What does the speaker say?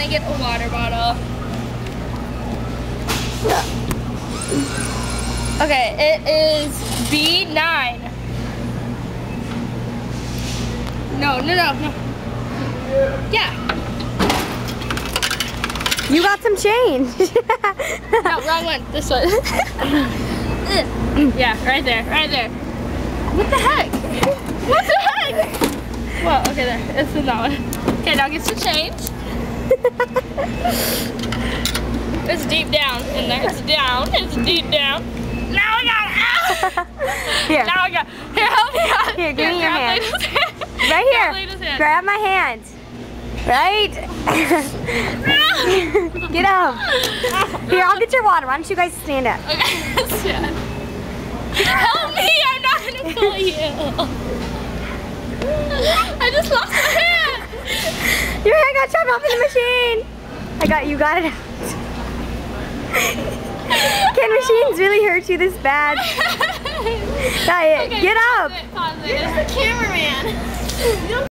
gonna get a water bottle. Okay, it is B9. No. Yeah. You got some change. No, wrong one. This one. Yeah, right there. What the heck? What the heck? Well, okay, there. It's in that one. Okay, now get some change. It's deep down in there. It's down. It's deep down. Now I got it. Here. Now I got it. Here, help me out. Here, give me your hand. Right Right here. Grab my hand. Right? Get up. Here, I'll get your water. Why don't you guys stand up? Okay. Help me! I'm not gonna pull you. I just lost my hand. Your hand got chopped off in the machine. You got it out. Can machines really hurt you this bad? Okay, Get up. pause it. Where's the cameraman?